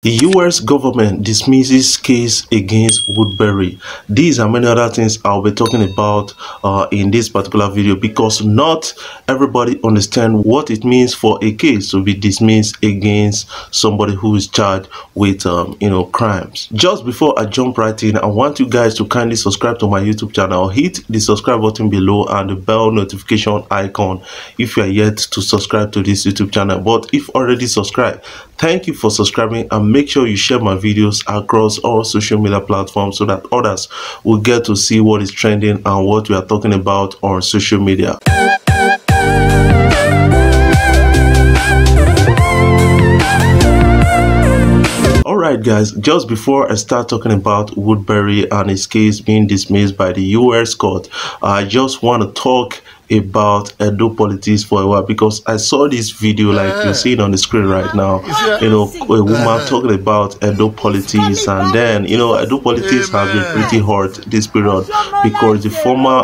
The US government dismisses case against Woodberry. These and many other things I'll be talking about in this particular video, because not everybody understands what it means for a case to be dismissed against somebody who is charged with crimes. Just before I jump right in, I want you guys to kindly subscribe to my YouTube channel. Hit the subscribe button below and the bell notification icon if you are yet to subscribe to this YouTube channel. But if already subscribed, thank you for subscribing, and make sure you share my videos across all social media platforms so that others will get to see what is trending and what we are talking about on social media. Alright guys, just before I start talking about Woodberry and his case being dismissed by the US court, I just want to talk about Edo politics for a while, because I saw this video like you see it on the screen right now, a woman talking about Edo politics, and then Edo politics have been pretty hot this period because the former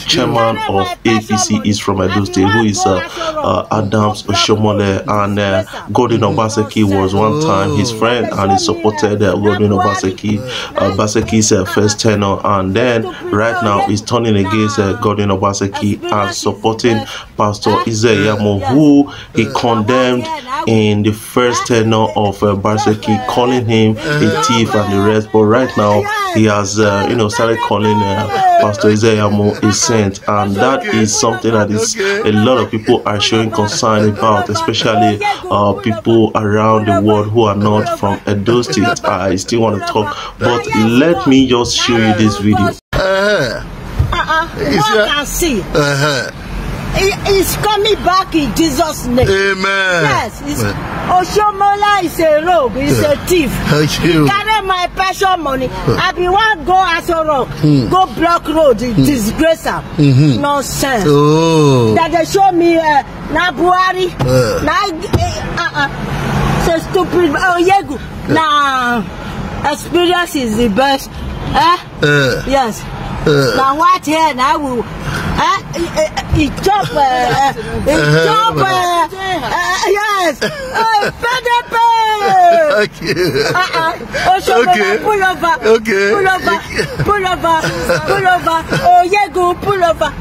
chairman of APC is from Edo State, who is Adams Oshomole, and Godwin Obaseki was one time his friend, and he supported Godwin Obaseki's first tenure, and then right now he's turning against Godwin Obaseki and supporting Pastor Izeyamo, who he condemned in the first tenure of Obaseki, calling him a thief and the rest. But right now he has started calling Pastor Izeyamo a saint, and that is something that is a lot of people are showing concern about, especially people around the world who are not from Edo State. I still want to talk, but let me just show you this video. One can see. He's coming back in Jesus' name. Amen. Yes. Oshomola is a rogue. He's a thief. He carry my passion money. I be one go as a rock. Go block road. Disgrace him. Nonsense. Oh. That they show me na Buhari. So stupid. Oh, Yegu. Nah. Experience is the best. Yes. Now what here now will he chop yes okay. Pull over oh yeah, go pull over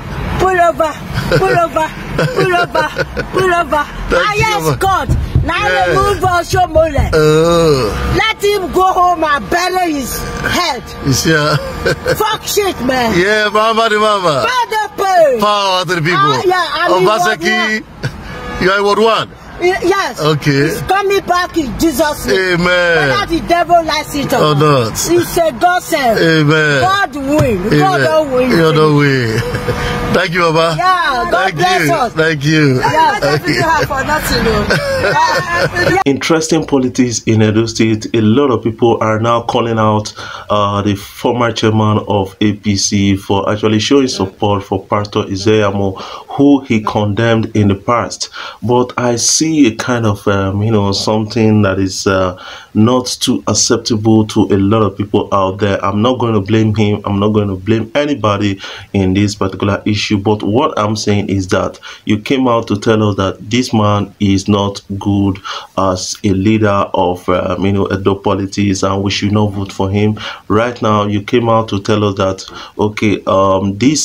yes God. Now remove Oshomole. Let him go home and bury his head. Fuck shit, man. Yeah, mama. Power to the people. Obaseki, you are Ward 1. Yes. Okay. He's coming back in Jesus' name. Amen. Whether the devil likes it or not. It's a God sent. Amen. God win. God don't win. You don't win. Thank you, Baba. Yeah, God bless us. Thank you. Interesting politics in Edo State. A lot of people are now calling out the former chairman of APC for actually showing support for Pastor Izeyamo, who he condemned in the past. But I see a kind of something that is not too acceptable to a lot of people out there. I'm not going to blame him. I'm not going to blame anybody in this particular issue. But what I'm saying is that you came out to tell us that this man is not good as a leader of Edo politics, and we should not vote for him. Right now you came out to tell us that okay, the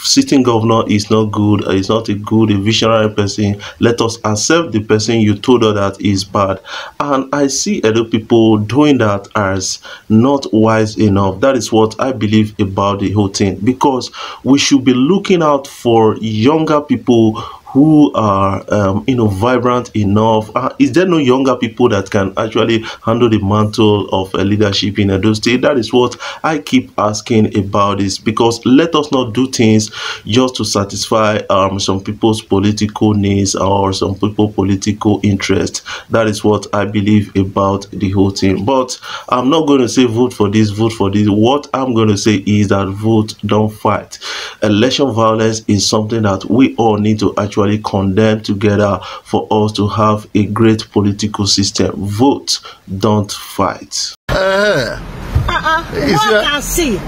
sitting governor is not good, is not a visionary person. Let us accept the person you told us that is bad. And I see Edo people doing that as not wise enough. That is what I believe about the whole thing, because we should be looking out for younger people who are vibrant enough. Is there no younger people that can actually handle the mantle of leadership in Edo State? That is what I keep asking about this, because let us not do things just to satisfy some people's political needs or some people's political interest. That is what I believe about the whole thing. But I'm not going to say vote for this, vote for this. What I'm going to say is that vote, don't fight. Election violence is something that we all need to actually condemn together for us to have a great political system. Vote, don't fight. One can see.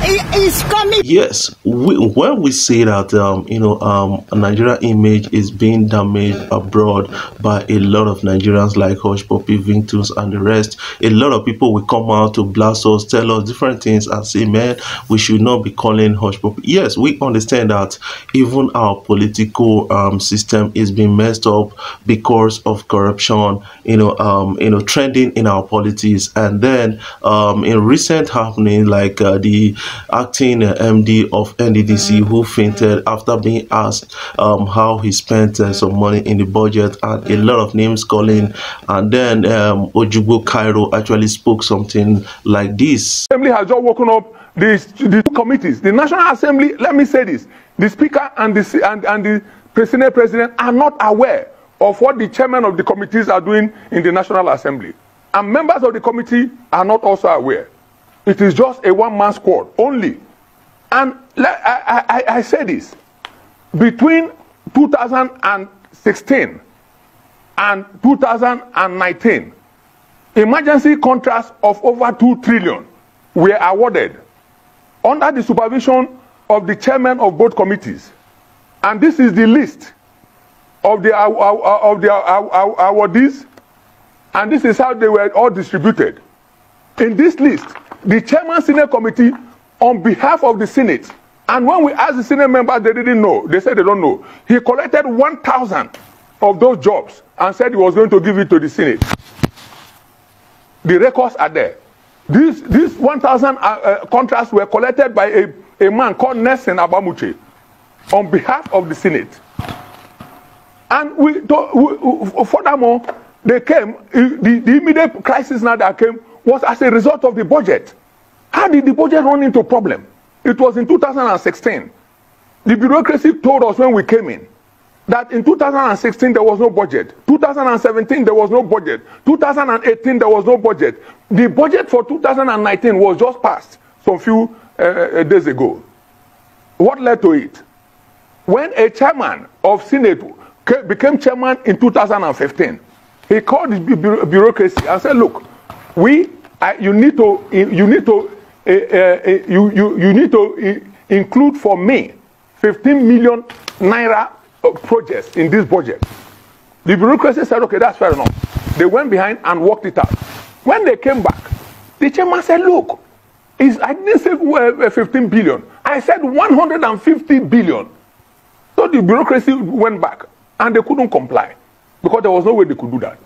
is coming. Yes, when we say that Nigeria image is being damaged abroad by a lot of Nigerians like Hushpuppi, Victims, and the rest, a lot of people will come out to blast us, tell us different things, and say, man, we should not be calling Hushpuppi. Yes, we understand that even our political system is being messed up because of corruption, trending in our politics, and then in recent happening like the acting MD of NDDC who fainted after being asked how he spent some money in the budget, and a lot of names calling, and then Ojugbo Cairo actually spoke something like this. Assembly has just woken up the committees. The National Assembly, let me say this, the Speaker and the President are not aware of what the chairman of the committees are doing in the National Assembly. And members of the committee are not also aware. It is just a one-man squad only. And I say this, between 2016 and 2019, emergency contracts of over 2 trillion were awarded under the supervision of the chairman of both committees. And this is the list of the awardees, and this is how they were all distributed. In this list, the chairman Senate committee, on behalf of the Senate, and when we asked the Senate members, they didn't know. They said they don't know. He collected 1,000 of those jobs and said he was going to give it to the Senate. The records are there. These 1,000 contracts were collected by a man called Nelson Abamuche on behalf of the Senate. And furthermore, they came, the immediate crisis now that came was as a result of the budget. How did the budget run into problem? It was in 2016. The bureaucracy told us when we came in that in 2016 there was no budget. 2017 there was no budget. 2018 there was no budget. The budget for 2019 was just passed some few days ago. What led to it? When a chairman of Senate became chairman in 2015, he called the bureaucracy and said, look, you need to include for me 15 million naira projects in this budget. The bureaucracy said, okay, that's fair enough. They went behind and worked it out. When they came back, the chairman said, look, I didn't say 15 billion. I said 150 billion. So the bureaucracy went back and they couldn't comply because there was no way they could do that.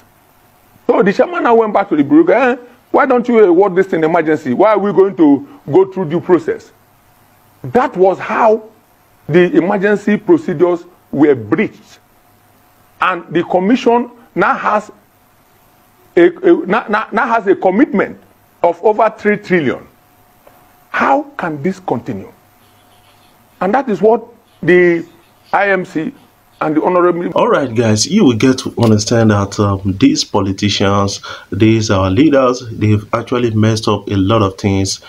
So the chairman now went back to the bureaucracy. Why don't you award this in emergency? Why are we going to go through due process? That was how the emergency procedures were breached. And the commission now has a commitment of over 3 trillion. How can this continue? And that is what the IMC and the honorable. All right, guys, you will get to understand that these politicians, these are leaders, they've actually messed up a lot of things,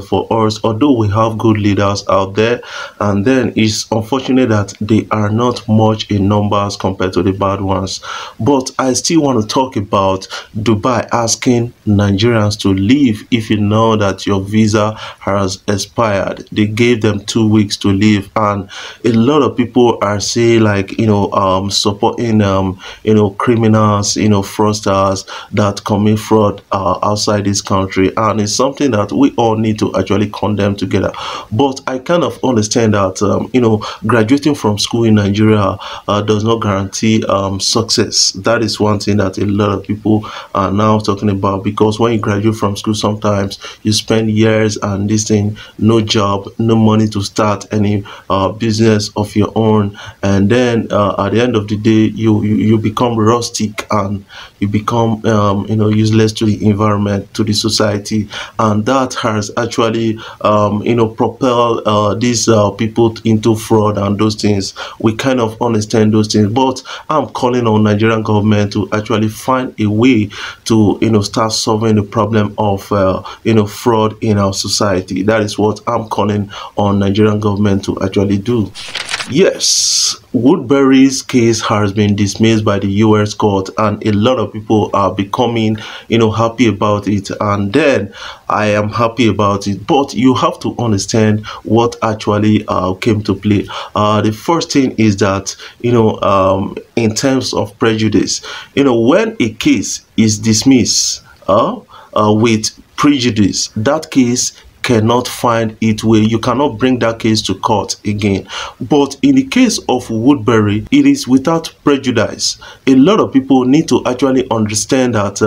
for us. Although we have good leaders out there, and then it's unfortunate that they are not much in numbers compared to the bad ones. But I still want to talk about Dubai asking Nigerians to leave if you know that your visa has expired. They gave them 2 weeks to leave, and a lot of people are saying like, supporting criminals, fraudsters that commit fraud outside this country, and it's something that we all need to actually condemn together. But I kind of understand that graduating from school in Nigeria does not guarantee success. That is one thing that a lot of people are now talking about, because when you graduate from school, sometimes you spend years and this thing, no job, no money to start any business of your own, and then at the end of the day you become rustic and you become useless to the environment, to the society, and that has actually propelled these people into fraud and those things. We kind of understand those things, but I'm calling on Nigerian government to actually find a way to start solving the problem of fraud in our society. That is what I'm calling on Nigerian government to actually do. Yes, Woodberry's case has been dismissed by the US court, and a lot of people are becoming, happy about it. And then I am happy about it. But you have to understand what actually came to play. The first thing is that, in terms of prejudice, when a case is dismissed with prejudice, that case cannot find its way. You cannot bring that case to court again. But in the case of Woodberry, it is without prejudice. A lot of people need to actually understand that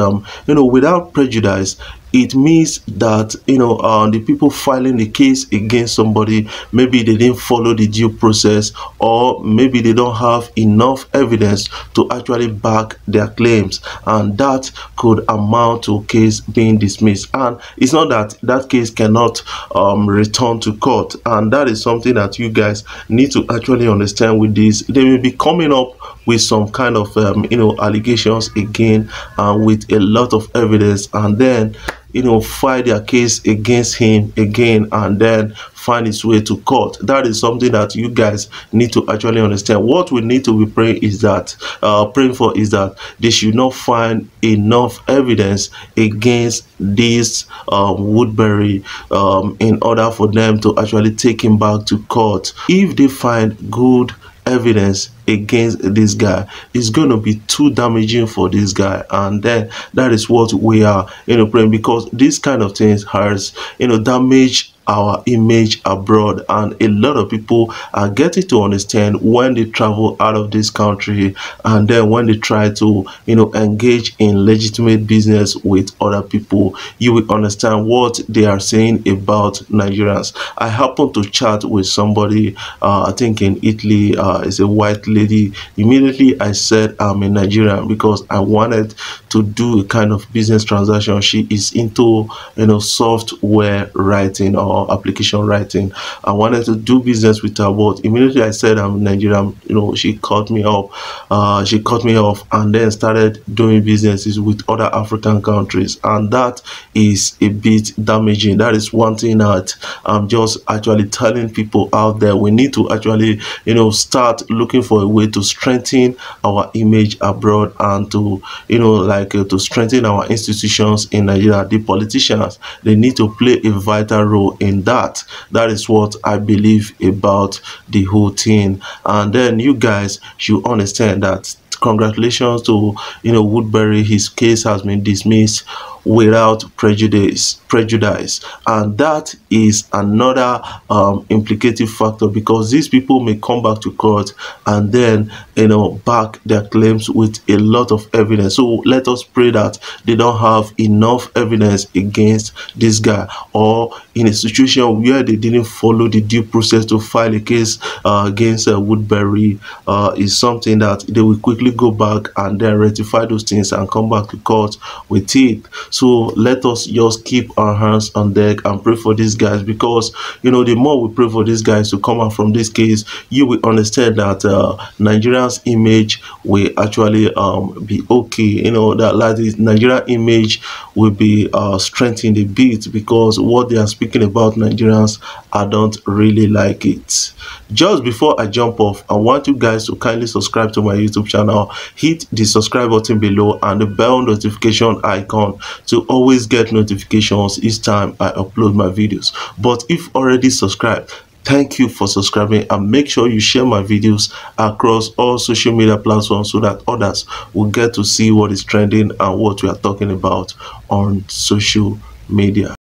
without prejudice, it means that the people filing the case against somebody, maybe they didn't follow the due process, or maybe they don't have enough evidence to actually back their claims, and that could amount to a case being dismissed. And it's not that that case cannot return to court, and that is something that you guys need to actually understand. With this, they will be coming up with some kind of allegations again, with a lot of evidence, and then file their case against him again, and then find its way to court. That is something that you guys need to actually understand. What we need to be praying for is that they should not find enough evidence against this Woodberry in order for them to actually take him back to court. If they find good evidence against this guy, is going to be too damaging for this guy, and then that is what we are praying, because this kind of things has damaged our image abroad, and a lot of people are getting to understand when they travel out of this country, and then when they try to engage in legitimate business with other people, you will understand what they are saying about Nigerians. I happened to chat with somebody, I think in Italy, is a white lady. Immediately I said I'm a Nigerian, because I wanted to do a kind of business transaction. She is into software writing or application writing. I wanted to do business with her, but immediately I said I'm Nigerian, she cut me off. And then started doing businesses with other African countries, and that is a bit damaging. That is one thing that I'm just actually telling people out there. We need to actually start looking for a way to strengthen our image abroad, and to to strengthen our institutions in Nigeria. The politicians, they need to play a vital role in that. That is what I believe about the whole thing. And then you guys should understand that congratulations to Woodberry. His case has been dismissed without prejudice, and that is another implicative factor, because these people may come back to court and then back their claims with a lot of evidence. So let us pray that they don't have enough evidence against this guy, or in a situation where they didn't follow the due process to file a case against Woodberry, is something that they will quickly go back and then rectify those things and come back to court with it. So let us just keep our hands on deck and pray for these guys, because the more we pray for these guys to come out from this case, you will understand that Nigeria's image will actually be okay. That like the Nigerian image will be strengthened a bit, because what they are speaking about Nigerians, I don't really like it. Just before I jump off, I want you guys to kindly subscribe to my YouTube channel, hit the subscribe button below and the bell notification icon to always get notifications each time I upload my videos. But if already subscribed, thank you for subscribing, and make sure you share my videos across all social media platforms so that others will get to see what is trending and what we are talking about on social media.